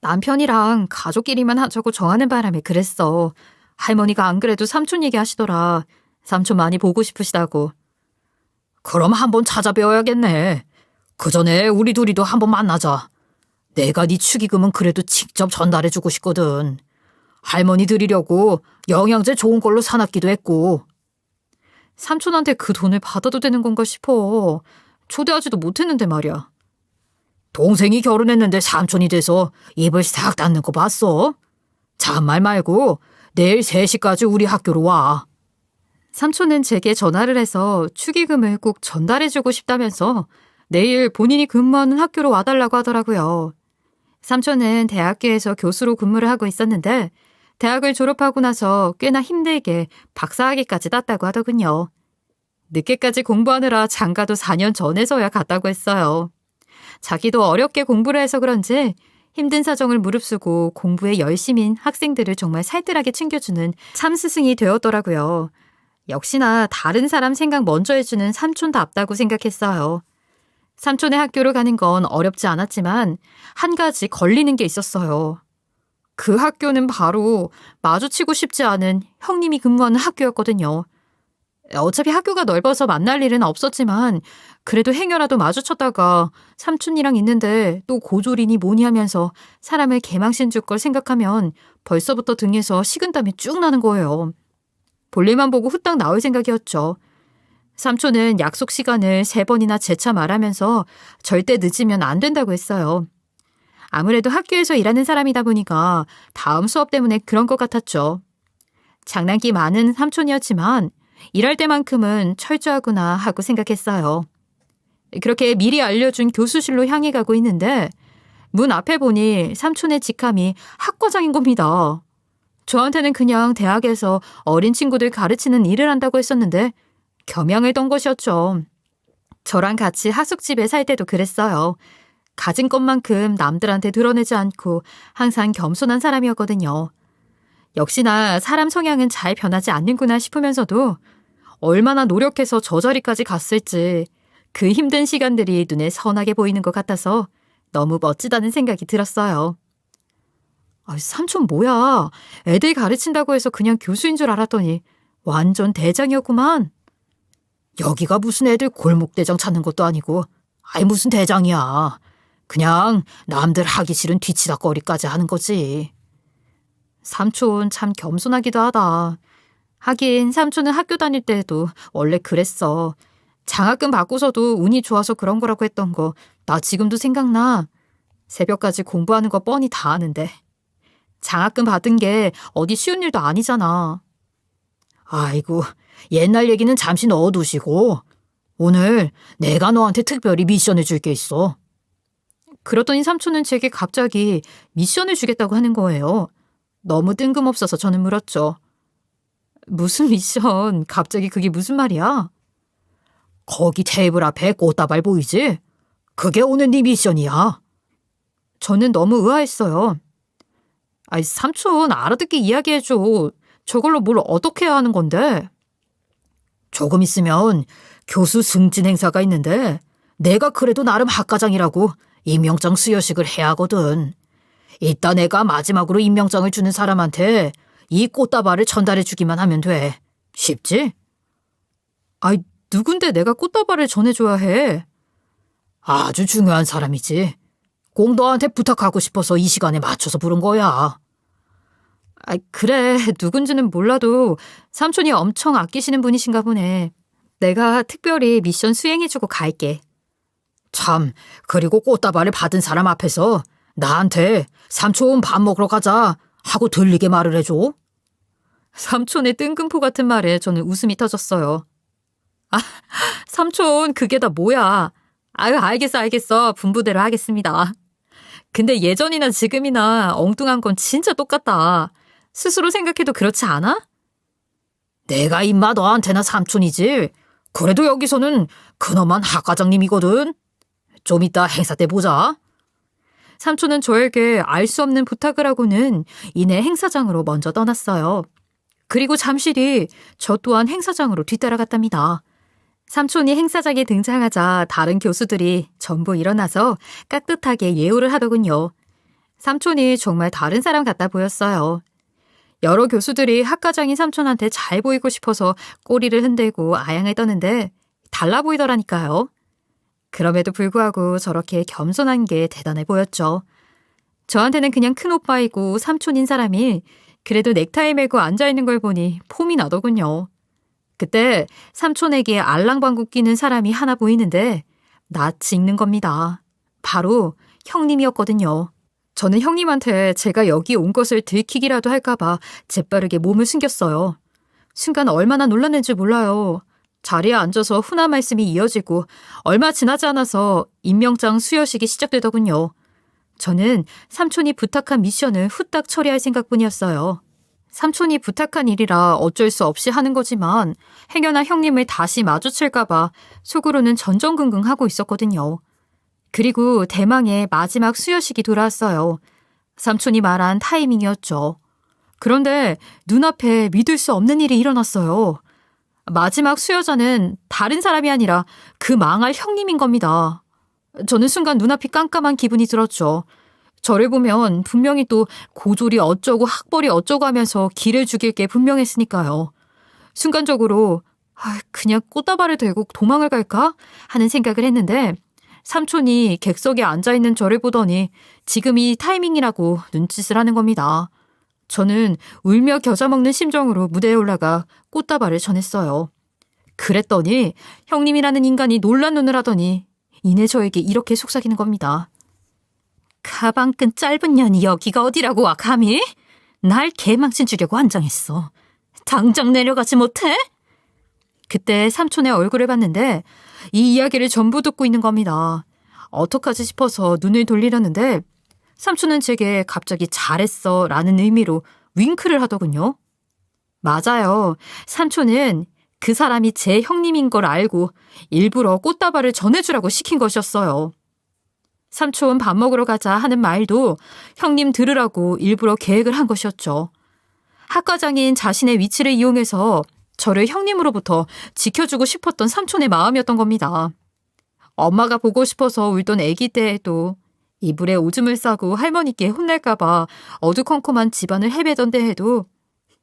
남편이랑 가족끼리만 하자고 정하는 바람에 그랬어. 할머니가 안 그래도 삼촌 얘기하시더라. 삼촌 많이 보고 싶으시다고. 그럼 한번 찾아뵈어야겠네. 그 전에 우리 둘이도 한번 만나자. 내가 네 축의금은 그래도 직접 전달해주고 싶거든. 할머니 드리려고 영양제 좋은 걸로 사놨기도 했고. 삼촌한테 그 돈을 받아도 되는 건가 싶어. 초대하지도 못했는데 말이야. 동생이 결혼했는데 삼촌이 돼서 입을 싹 닫는 거 봤어? 잔말 말고 내일 3시까지 우리 학교로 와. 삼촌은 제게 전화를 해서 축의금을 꼭 전달해주고 싶다면서 내일 본인이 근무하는 학교로 와달라고 하더라고요. 삼촌은 대학교에서 교수로 근무를 하고 있었는데 대학을 졸업하고 나서 꽤나 힘들게 박사학위까지 땄다고 하더군요. 늦게까지 공부하느라 장가도 4년 전에서야 갔다고 했어요. 자기도 어렵게 공부를 해서 그런지 힘든 사정을 무릅쓰고 공부에 열심인 학생들을 정말 살뜰하게 챙겨주는 참 스승이 되었더라고요. 역시나 다른 사람 생각 먼저 해주는 삼촌답다고 생각했어요. 삼촌의 학교로 가는 건 어렵지 않았지만 한 가지 걸리는 게 있었어요. 그 학교는 바로 마주치고 싶지 않은 형님이 근무하는 학교였거든요. 어차피 학교가 넓어서 만날 일은 없었지만 그래도 행여라도 마주쳤다가 삼촌이랑 있는데 또 고졸이니 뭐니 하면서 사람을 개망신 줄 걸 생각하면 벌써부터 등에서 식은땀이 쭉 나는 거예요. 볼일만 보고 후딱 나올 생각이었죠. 삼촌은 약속 시간을 3번이나 재차 말하면서 절대 늦으면 안 된다고 했어요. 아무래도 학교에서 일하는 사람이다 보니까 다음 수업 때문에 그런 것 같았죠. 장난기 많은 삼촌이었지만 일할 때만큼은 철저하구나 하고 생각했어요. 그렇게 미리 알려준 교수실로 향해 가고 있는데 문 앞에 보니 삼촌의 직함이 학과장인 겁니다. 저한테는 그냥 대학에서 어린 친구들 가르치는 일을 한다고 했었는데 겸양을 던 것이었죠. 저랑 같이 하숙집에 살 때도 그랬어요. 가진 것만큼 남들한테 드러내지 않고 항상 겸손한 사람이었거든요. 역시나 사람 성향은 잘 변하지 않는구나 싶으면서도 얼마나 노력해서 저 자리까지 갔을지 그 힘든 시간들이 눈에 선하게 보이는 것 같아서 너무 멋지다는 생각이 들었어요. 삼촌 뭐야? 애들 가르친다고 해서 그냥 교수인 줄 알았더니 완전 대장이었구만. 여기가 무슨 애들 골목대장 찾는 것도 아니고 무슨 대장이야. 그냥 남들 하기 싫은 뒤치다꺼리까지 하는 거지. 삼촌 참 겸손하기도 하다. 하긴 삼촌은 학교 다닐 때도 원래 그랬어. 장학금 받고서도 운이 좋아서 그런 거라고 했던 거 나 지금도 생각나. 새벽까지 공부하는 거 뻔히 다 아는데. 장학금 받은 게 어디 쉬운 일도 아니잖아. 아이고, 옛날 얘기는 잠시 넣어두시고 오늘 내가 너한테 특별히 미션을 줄 게 있어. 그러더니 삼촌은 제게 갑자기 미션을 주겠다고 하는 거예요. 너무 뜬금없어서 저는 물었죠. 무슨 미션? 갑자기 그게 무슨 말이야? 거기 테이블 앞에 꽃다발 보이지? 그게 오늘 네 미션이야. 저는 너무 의아했어요. 삼촌 알아듣게 이야기해줘. 저걸로 뭘 어떻게 해야 하는 건데? 조금 있으면 교수 승진 행사가 있는데 내가 그래도 나름 학과장이라고 임명장 수여식을 해야 하거든. 이따 내가 마지막으로 임명장을 주는 사람한테 이 꽃다발을 전달해 주기만 하면 돼. 쉽지? 누군데 내가 꽃다발을 전해줘야 해? 아주 중요한 사람이지. 꼭 너한테 부탁하고 싶어서 이 시간에 맞춰서 부른 거야. 그래. 누군지는 몰라도 삼촌이 엄청 아끼시는 분이신가 보네. 내가 특별히 미션 수행해주고 갈게. 참, 그리고 꽃다발을 받은 사람 앞에서 나한테 삼촌 밥 먹으러 가자 하고 들리게 말을 해줘. 삼촌의 뜬금포 같은 말에 저는 웃음이 터졌어요. 삼촌 그게 다 뭐야. 알겠어. 분부대로 하겠습니다. 근데 예전이나 지금이나 엉뚱한 건 진짜 똑같다. 스스로 생각해도 그렇지 않아? 내가 임마 너한테나 삼촌이지. 그래도 여기서는 근엄한 학과장님이거든. 좀 이따 행사 때 보자. 삼촌은 저에게 알 수 없는 부탁을 하고는 이내 행사장으로 먼저 떠났어요. 그리고 잠시 뒤 저 또한 행사장으로 뒤따라갔답니다. 삼촌이 행사장에 등장하자 다른 교수들이 전부 일어나서 깍듯하게 예우를 하더군요. 삼촌이 정말 다른 사람 같아 보였어요. 여러 교수들이 학과장인 삼촌한테 잘 보이고 싶어서 꼬리를 흔들고 아양을 떠는데 달라 보이더라니까요. 그럼에도 불구하고 저렇게 겸손한 게 대단해 보였죠. 저한테는 그냥 큰 오빠이고 삼촌인 사람이 그래도 넥타이 메고 앉아있는 걸 보니 폼이 나더군요. 그때 삼촌에게 알랑방구 끼는 사람이 하나 보이는데 낯이 익는 겁니다. 바로 형님이었거든요. 저는 형님한테 제가 여기 온 것을 들키기라도 할까봐 재빠르게 몸을 숨겼어요. 순간 얼마나 놀랐는지 몰라요. 자리에 앉아서 훈화 말씀이 이어지고 얼마 지나지 않아서 임명장 수여식이 시작되더군요. 저는 삼촌이 부탁한 미션을 후딱 처리할 생각뿐이었어요. 삼촌이 부탁한 일이라 어쩔 수 없이 하는 거지만 행여나 형님을 다시 마주칠까봐 속으로는 전전긍긍하고 있었거든요. 그리고 대망의 마지막 수여식이 돌아왔어요. 삼촌이 말한 타이밍이었죠. 그런데 눈앞에 믿을 수 없는 일이 일어났어요. 마지막 수여자는 다른 사람이 아니라 그 망할 형님인 겁니다. 저는 순간 눈앞이 깜깜한 기분이 들었죠. 저를 보면 분명히 또 고졸이 어쩌고 학벌이 어쩌고 하면서 기를 죽일 게 분명했으니까요. 순간적으로 그냥 꽃다발을 들고 도망을 갈까 하는 생각을 했는데 삼촌이 객석에 앉아있는 저를 보더니 지금이 타이밍이라고 눈짓을 하는 겁니다. 저는 울며 겨자 먹는 심정으로 무대에 올라가 꽃다발을 전했어요. 그랬더니 형님이라는 인간이 놀란 눈을 하더니 이내 저에게 이렇게 속삭이는 겁니다. 가방끈 짧은 년이 여기가 어디라고 와 감히? 날 개망신 주려고 환장했어. 당장 내려가지 못해? 그때 삼촌의 얼굴을 봤는데 이 이야기를 전부 듣고 있는 겁니다. 어떡하지 싶어서 눈을 돌리려는데 삼촌은 제게 갑자기 잘했어 라는 의미로 윙크를 하더군요. 맞아요. 삼촌은 그 사람이 제 형님인 걸 알고 일부러 꽃다발을 전해주라고 시킨 것이었어요. 삼촌 밥 먹으러 가자 하는 말도 형님 들으라고 일부러 계획을 한 것이었죠. 학과장인 자신의 위치를 이용해서 저를 형님으로부터 지켜주고 싶었던 삼촌의 마음이었던 겁니다. 엄마가 보고 싶어서 울던 아기 때에도 이불에 오줌을 싸고 할머니께 혼날까봐 어두컴컴한 집안을 헤매던 때에도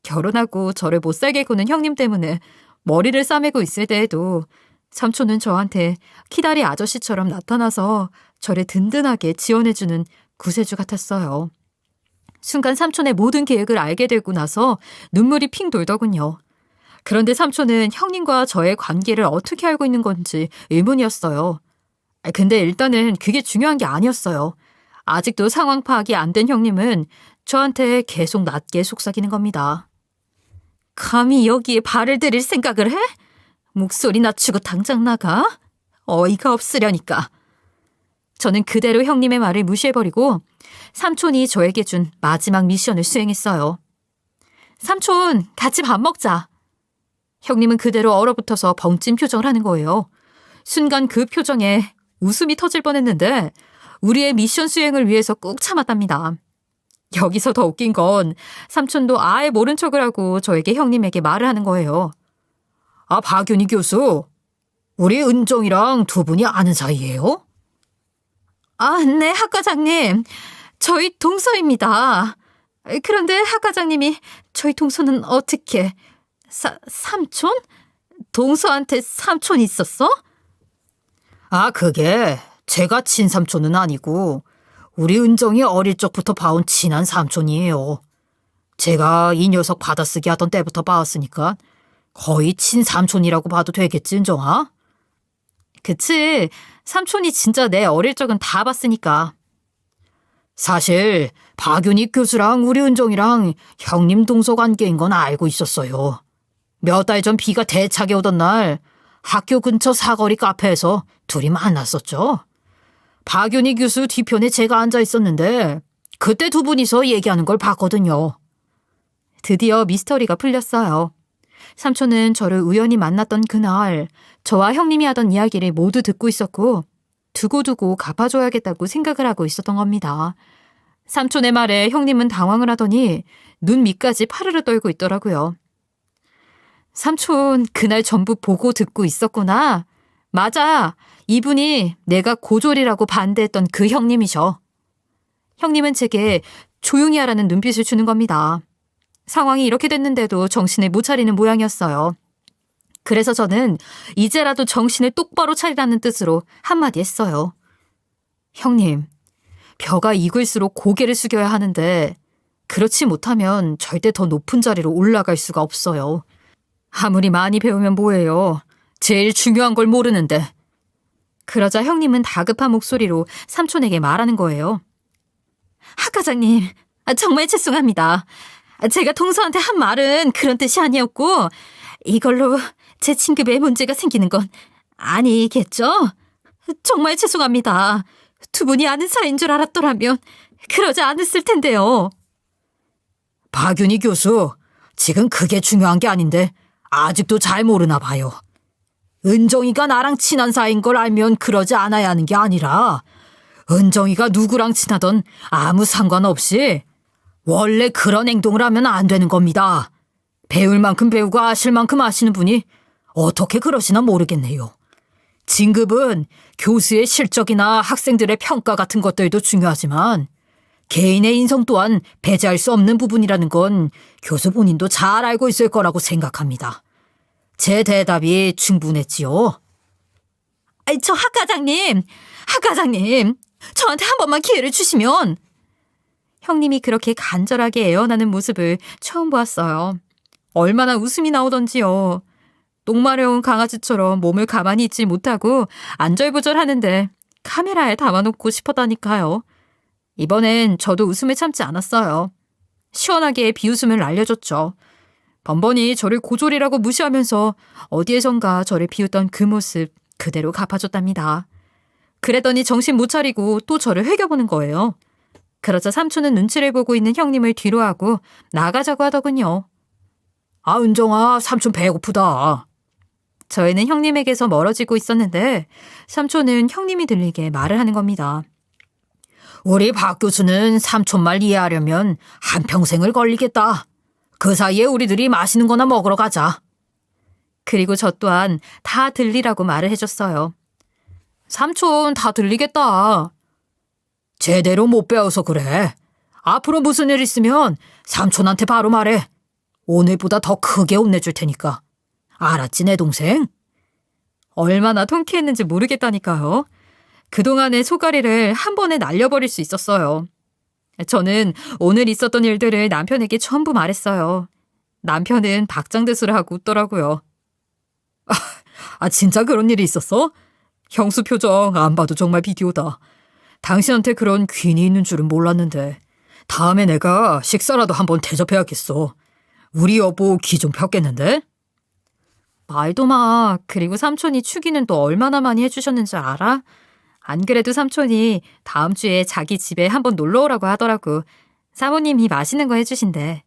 결혼하고 저를 못 살게 구는 형님 때문에 머리를 싸매고 있을 때에도 삼촌은 저한테 키다리 아저씨처럼 나타나서 저를 든든하게 지원해주는 구세주 같았어요. 순간 삼촌의 모든 계획을 알게 되고 나서 눈물이 핑 돌더군요. 그런데 삼촌은 형님과 저의 관계를 어떻게 알고 있는 건지 의문이었어요. 근데 일단은 그게 중요한 게 아니었어요. 아직도 상황 파악이 안 된 형님은 저한테 계속 낮게 속삭이는 겁니다. 감히 여기에 발을 들일 생각을 해? 목소리 낮추고 당장 나가? 어이가 없으려니까. 저는 그대로 형님의 말을 무시해버리고 삼촌이 저에게 준 마지막 미션을 수행했어요. 삼촌, 같이 밥 먹자. 형님은 그대로 얼어붙어서 벙찐 표정을 하는 거예요. 순간 그 표정에 웃음이 터질 뻔했는데 우리의 미션 수행을 위해서 꾹 참았답니다. 여기서 더 웃긴 건 삼촌도 아예 모른 척을 하고 저에게 형님에게 말을 하는 거예요. 아, 박윤희 교수, 우리 은정이랑 두 분이 아는 사이예요? 아, 네, 학과장님. 저희 동서입니다. 그런데 학과장님이 저희 동서는 어떻게... 삼촌? 동서한테 삼촌 있었어? 아, 그게 제가 친삼촌은 아니고 우리 은정이 어릴 적부터 봐온 친한 삼촌이에요. 제가 이 녀석 받아쓰기 하던 때부터 봐왔으니까 거의 친삼촌이라고 봐도 되겠지, 은정아? 그치, 삼촌이 진짜 내 어릴 적은 다 봤으니까. 사실 박윤희 교수랑 우리 은정이랑 형님 동서 관계인 건 알고 있었어요. 몇 달 전 비가 대차게 오던 날 학교 근처 사거리 카페에서 둘이 만났었죠. 박윤희 교수 뒤편에 제가 앉아 있었는데 그때 두 분이서 얘기하는 걸 봤거든요. 드디어 미스터리가 풀렸어요. 삼촌은 저를 우연히 만났던 그날 저와 형님이 하던 이야기를 모두 듣고 있었고 두고두고 갚아줘야겠다고 생각을 하고 있었던 겁니다. 삼촌의 말에 형님은 당황을 하더니 눈 밑까지 파르르 떨고 있더라고요. 삼촌, 그날 전부 보고 듣고 있었구나. 맞아. 이분이 내가 고졸이라고 반대했던 그 형님이셔. 형님은 제게 조용히 하라는 눈빛을 주는 겁니다. 상황이 이렇게 됐는데도 정신을 못 차리는 모양이었어요. 그래서 저는 이제라도 정신을 똑바로 차리라는 뜻으로 한마디 했어요. 형님, 벼가 익을수록 고개를 숙여야 하는데 그렇지 못하면 절대 더 높은 자리로 올라갈 수가 없어요. 아무리 많이 배우면 뭐예요. 제일 중요한 걸 모르는데. 그러자 형님은 다급한 목소리로 삼촌에게 말하는 거예요. 학과장님, 정말 죄송합니다. 제가 동서한테 한 말은 그런 뜻이 아니었고 이걸로 제 친급에 문제가 생기는 건 아니겠죠? 정말 죄송합니다. 두 분이 아는 사이인 줄 알았더라면 그러지 않았을 텐데요. 박윤희 교수, 지금 그게 중요한 게 아닌데 아직도 잘 모르나 봐요. 은정이가 나랑 친한 사이인 걸 알면 그러지 않아야 하는 게 아니라 은정이가 누구랑 친하던 아무 상관없이 원래 그런 행동을 하면 안 되는 겁니다. 배울 만큼 배우고 아실 만큼 아시는 분이 어떻게 그러시나 모르겠네요. 진급은 교수의 실적이나 학생들의 평가 같은 것들도 중요하지만 개인의 인성 또한 배제할 수 없는 부분이라는 건 교수 본인도 잘 알고 있을 거라고 생각합니다. 제 대답이 충분했지요. 저 학과장님, 저한테 한 번만 기회를 주시면. 형님이 그렇게 간절하게 애원하는 모습을 처음 보았어요. 얼마나 웃음이 나오던지요. 똥마려운 강아지처럼 몸을 가만히 있지 못하고 안절부절하는데 카메라에 담아놓고 싶었다니까요. 이번엔 저도 웃음을 참지 않았어요. 시원하게 비웃음을 날려줬죠. 번번이 저를 고졸이라고 무시하면서 어디에선가 저를 비웃던 그 모습 그대로 갚아줬답니다. 그랬더니 정신 못 차리고 또 저를 흘겨보는 거예요. 그러자 삼촌은 눈치를 보고 있는 형님을 뒤로 하고 나가자고 하더군요. 아, 은정아, 삼촌 배고프다. 저희는 형님에게서 멀어지고 있었는데 삼촌은 형님이 들리게 말을 하는 겁니다. 우리 박 교수는 삼촌 말 이해하려면 한평생을 걸리겠다. 그 사이에 우리들이 맛있는 거나 먹으러 가자. 그리고 저 또한 다 들리라고 말을 해줬어요. 삼촌 다 들리겠다. 제대로 못 배워서 그래. 앞으로 무슨 일 있으면 삼촌한테 바로 말해. 오늘보다 더 크게 혼내줄 테니까. 알았지, 내 동생? 얼마나 통쾌했는지 모르겠다니까요. 그동안의 소가리를 한 번에 날려버릴 수 있었어요. 저는 오늘 있었던 일들을 남편에게 전부 말했어요. 남편은 박장대소를 하고 웃더라고요. 진짜 그런 일이 있었어? 형수 표정 안 봐도 정말 비디오다. 당신한테 그런 귀인이 있는 줄은 몰랐는데 다음에 내가 식사라도 한번 대접해야겠어. 우리 여보 기 좀 폈겠는데? 말도 마. 그리고 삼촌이 축의는 또 얼마나 많이 해주셨는지 알아? 안 그래도 삼촌이 다음 주에 자기 집에 한번 놀러 오라고 하더라고. 사모님이 맛있는 거 해주신대.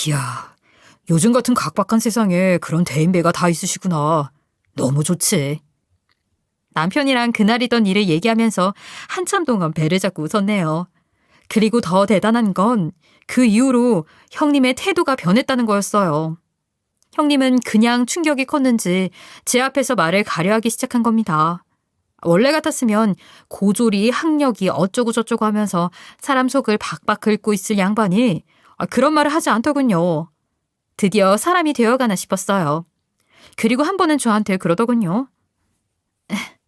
이야, 요즘 같은 각박한 세상에 그런 대인배가 다 있으시구나. 너무 좋지. 남편이랑 그날이던 일을 얘기하면서 한참 동안 배를 잡고 웃었네요. 그리고 더 대단한 건 그 이후로 형님의 태도가 변했다는 거였어요. 형님은 그냥 충격이 컸는지 제 앞에서 말을 가려하기 시작한 겁니다. 원래 같았으면 고졸이 학력이 어쩌고 저쩌고 하면서 사람 속을 박박 긁고 있을 양반이 그런 말을 하지 않더군요. 드디어 사람이 되어가나 싶었어요. 그리고 한 번은 저한테 그러더군요.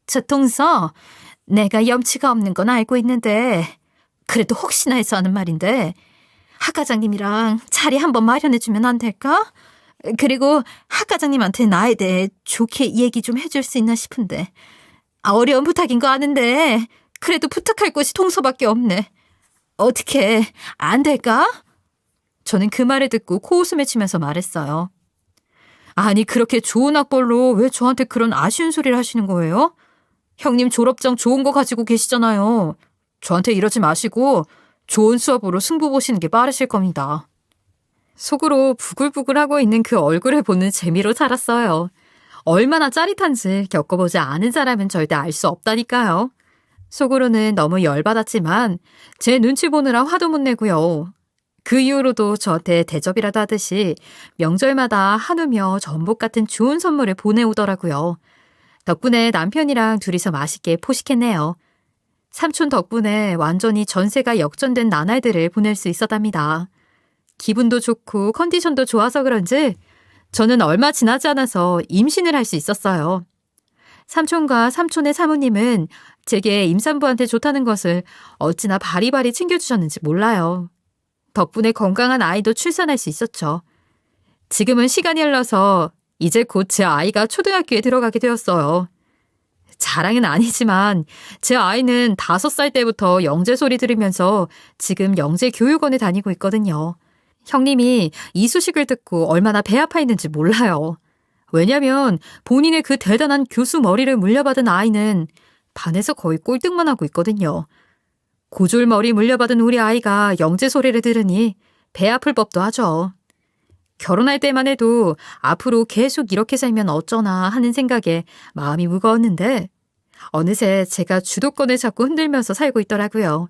저 동서, 내가 염치가 없는 건 알고 있는데 그래도 혹시나 해서 하는 말인데 하 과장님이랑 자리 한번 마련해주면 안 될까? 그리고 하 과장님한테 나에 대해 좋게 얘기 좀 해줄 수 있나 싶은데 어려운 부탁인 거 아는데 그래도 부탁할 곳이 동서밖에 없네. 어떻게 안 될까? 저는 그 말을 듣고 코웃음을 치면서 말했어요. 아니 그렇게 좋은 학벌로 왜 저한테 그런 아쉬운 소리를 하시는 거예요? 형님 졸업장 좋은 거 가지고 계시잖아요. 저한테 이러지 마시고 좋은 수업으로 승부 보시는 게 빠르실 겁니다. 속으로 부글부글하고 있는 그 얼굴을 보는 재미로 살았어요. 얼마나 짜릿한지 겪어보지 않은 사람은 절대 알 수 없다니까요. 속으로는 너무 열받았지만 제 눈치 보느라 화도 못 내고요. 그 이후로도 저한테 대접이라도 하듯이 명절마다 한우며 전복 같은 좋은 선물을 보내오더라고요. 덕분에 남편이랑 둘이서 맛있게 포식했네요. 삼촌 덕분에 완전히 전세가 역전된 나날들을 보낼 수 있었답니다. 기분도 좋고 컨디션도 좋아서 그런지 저는 얼마 지나지 않아서 임신을 할 수 있었어요. 삼촌과 삼촌의 사모님은 제게 임산부한테 좋다는 것을 어찌나 바리바리 챙겨주셨는지 몰라요. 덕분에 건강한 아이도 출산할 수 있었죠. 지금은 시간이 흘러서 이제 곧 제 아이가 초등학교에 들어가게 되었어요. 자랑은 아니지만 제 아이는 5살 때부터 영재 소리 들으면서 지금 영재 교육원에 다니고 있거든요. 형님이 이 소식을 듣고 얼마나 배 아파했는지 몰라요. 왜냐면 본인의 그 대단한 교수 머리를 물려받은 아이는 반에서 거의 꼴등만 하고 있거든요. 고졸머리 물려받은 우리 아이가 영재 소리를 들으니 배 아플 법도 하죠. 결혼할 때만 해도 앞으로 계속 이렇게 살면 어쩌나 하는 생각에 마음이 무거웠는데 어느새 제가 주도권을 잡고 흔들면서 살고 있더라고요.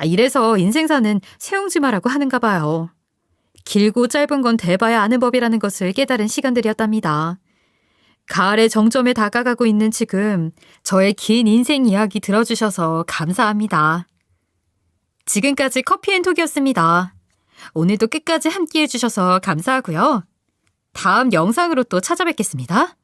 이래서 인생사는 세옹지마라고 하는가 봐요. 길고 짧은 건 대봐야 아는 법이라는 것을 깨달은 시간들이었답니다. 가을의 정점에 다가가고 있는 지금 저의 긴 인생 이야기 들어주셔서 감사합니다. 지금까지 커피앤톡이었습니다. 오늘도 끝까지 함께 해주셔서 감사하고요. 다음 영상으로 또 찾아뵙겠습니다.